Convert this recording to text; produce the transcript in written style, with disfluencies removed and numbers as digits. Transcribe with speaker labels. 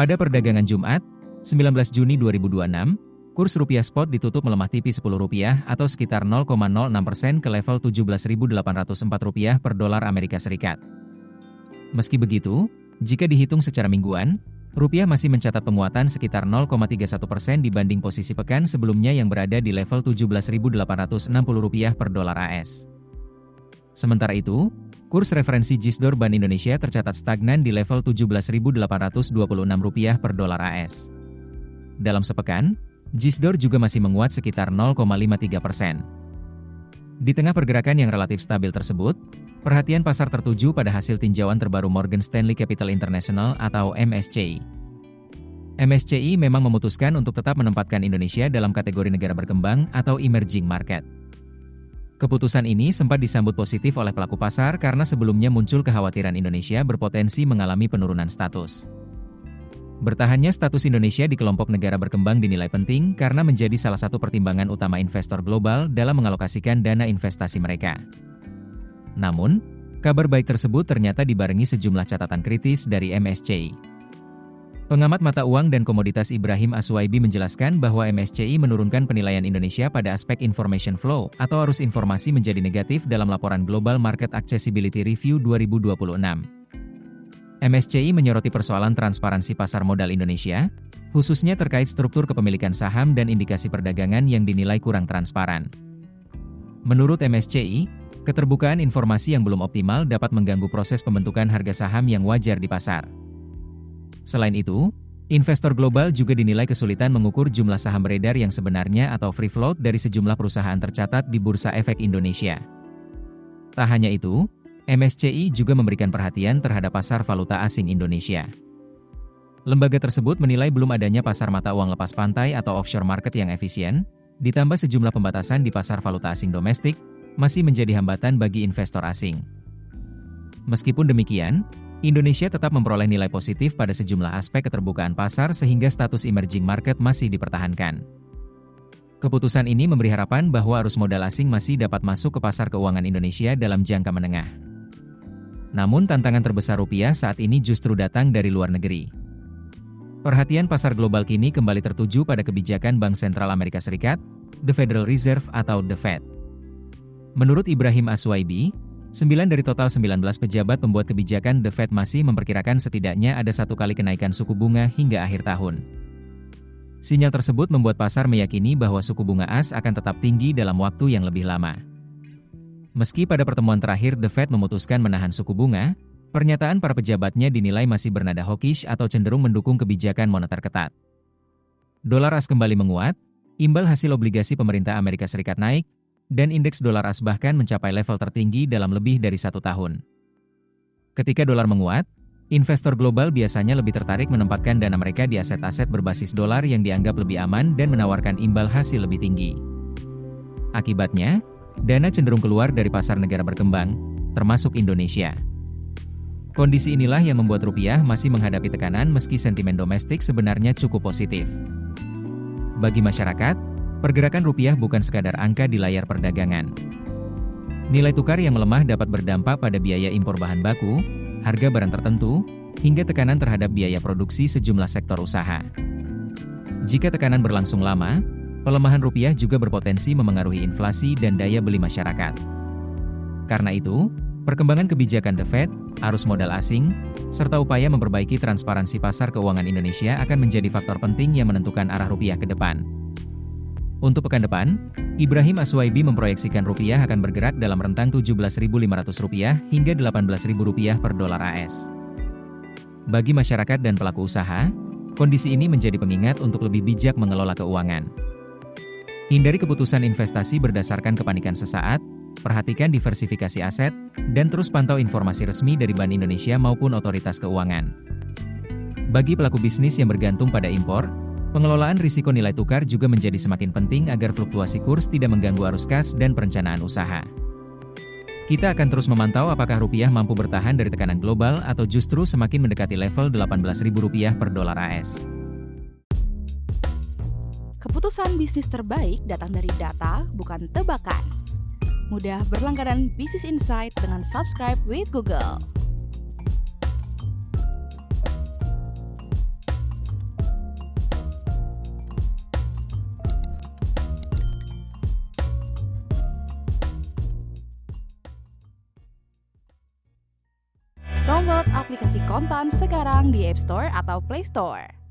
Speaker 1: Pada perdagangan Jumat, 19 Juni 2026, kurs rupiah spot ditutup melemah tipis Rp10 atau sekitar 0,06% ke level Rp17.804 per dolar Amerika Serikat. Meski begitu, jika dihitung secara mingguan, rupiah masih mencatat penguatan sekitar 0,31% dibanding posisi pekan sebelumnya yang berada di level Rp17.860 per dolar AS. Sementara itu, kurs referensi GISDOR Bank Indonesia tercatat stagnan di level Rp17.826 per dolar AS. Dalam sepekan, GISDOR juga masih menguat sekitar 0,53%. Di tengah pergerakan yang relatif stabil tersebut, perhatian pasar tertuju pada hasil tinjauan terbaru Morgan Stanley Capital International atau MSCI. MSCI memang memutuskan untuk tetap menempatkan Indonesia dalam kategori negara berkembang atau emerging market. Keputusan ini sempat disambut positif oleh pelaku pasar karena sebelumnya muncul kekhawatiran Indonesia berpotensi mengalami penurunan status. Bertahannya status Indonesia di kelompok negara berkembang dinilai penting karena menjadi salah satu pertimbangan utama investor global dalam mengalokasikan dana investasi mereka. Namun, kabar baik tersebut ternyata dibarengi sejumlah catatan kritis dari MSCI. Pengamat mata uang dan komoditas Ibrahim Aswaibi menjelaskan bahwa MSCI menurunkan penilaian Indonesia pada aspek information flow atau arus informasi menjadi negatif dalam laporan Global Market Accessibility Review 2026. MSCI menyoroti persoalan transparansi pasar modal Indonesia, khususnya terkait struktur kepemilikan saham dan indikasi perdagangan yang dinilai kurang transparan. Menurut MSCI, keterbukaan informasi yang belum optimal dapat mengganggu proses pembentukan harga saham yang wajar di pasar. Selain itu, investor global juga dinilai kesulitan mengukur jumlah saham beredar yang sebenarnya atau free float dari sejumlah perusahaan tercatat di Bursa Efek Indonesia. Tak hanya itu, MSCI juga memberikan perhatian terhadap pasar valuta asing Indonesia. Lembaga tersebut menilai belum adanya pasar mata uang lepas pantai atau offshore market yang efisien, ditambah sejumlah pembatasan di pasar valuta asing domestik, masih menjadi hambatan bagi investor asing. Meskipun demikian, Indonesia tetap memperoleh nilai positif pada sejumlah aspek keterbukaan pasar sehingga status emerging market masih dipertahankan. Keputusan ini memberi harapan bahwa arus modal asing masih dapat masuk ke pasar keuangan Indonesia dalam jangka menengah. Namun tantangan terbesar rupiah saat ini justru datang dari luar negeri. Perhatian pasar global kini kembali tertuju pada kebijakan Bank Sentral Amerika Serikat, The Federal Reserve atau The Fed. Menurut Ibrahim Aswaibi, 9 dari total 19 pejabat pembuat kebijakan The Fed masih memperkirakan setidaknya ada 1 kali kenaikan suku bunga hingga akhir tahun. Sinyal tersebut membuat pasar meyakini bahwa suku bunga AS akan tetap tinggi dalam waktu yang lebih lama. Meski pada pertemuan terakhir The Fed memutuskan menahan suku bunga, pernyataan para pejabatnya dinilai masih bernada hawkish atau cenderung mendukung kebijakan moneter ketat. Dolar AS kembali menguat, imbal hasil obligasi pemerintah Amerika Serikat naik, dan indeks dolar AS bahkan mencapai level tertinggi dalam lebih dari 1 tahun. Ketika dolar menguat, investor global biasanya lebih tertarik menempatkan dana mereka di aset-aset berbasis dolar yang dianggap lebih aman dan menawarkan imbal hasil lebih tinggi. Akibatnya, dana cenderung keluar dari pasar negara berkembang, termasuk Indonesia. Kondisi inilah yang membuat rupiah masih menghadapi tekanan meski sentimen domestik sebenarnya cukup positif. Bagi masyarakat, pergerakan rupiah bukan sekadar angka di layar perdagangan. Nilai tukar yang melemah dapat berdampak pada biaya impor bahan baku, harga barang tertentu, hingga tekanan terhadap biaya produksi sejumlah sektor usaha. Jika tekanan berlangsung lama, pelemahan rupiah juga berpotensi memengaruhi inflasi dan daya beli masyarakat. Karena itu, perkembangan kebijakan The Fed, arus modal asing, serta upaya memperbaiki transparansi pasar keuangan Indonesia akan menjadi faktor penting yang menentukan arah rupiah ke depan. Untuk pekan depan, Ibrahim Aswaibi memproyeksikan rupiah akan bergerak dalam rentang Rp17.500 hingga Rp18.000 per dolar AS. Bagi masyarakat dan pelaku usaha, kondisi ini menjadi pengingat untuk lebih bijak mengelola keuangan. Hindari keputusan investasi berdasarkan kepanikan sesaat, perhatikan diversifikasi aset, dan terus pantau informasi resmi dari Bank Indonesia maupun otoritas keuangan. Bagi pelaku bisnis yang bergantung pada impor, pengelolaan risiko nilai tukar juga menjadi semakin penting agar fluktuasi kurs tidak mengganggu arus kas dan perencanaan usaha. Kita akan terus memantau apakah rupiah mampu bertahan dari tekanan global atau justru semakin mendekati level Rp18.000 per dolar AS.
Speaker 2: Keputusan bisnis terbaik datang dari data, bukan tebakan. Mudah berlangganan Business Insight dengan subscribe with Google. Download aplikasi Kontan sekarang di App Store atau Play Store.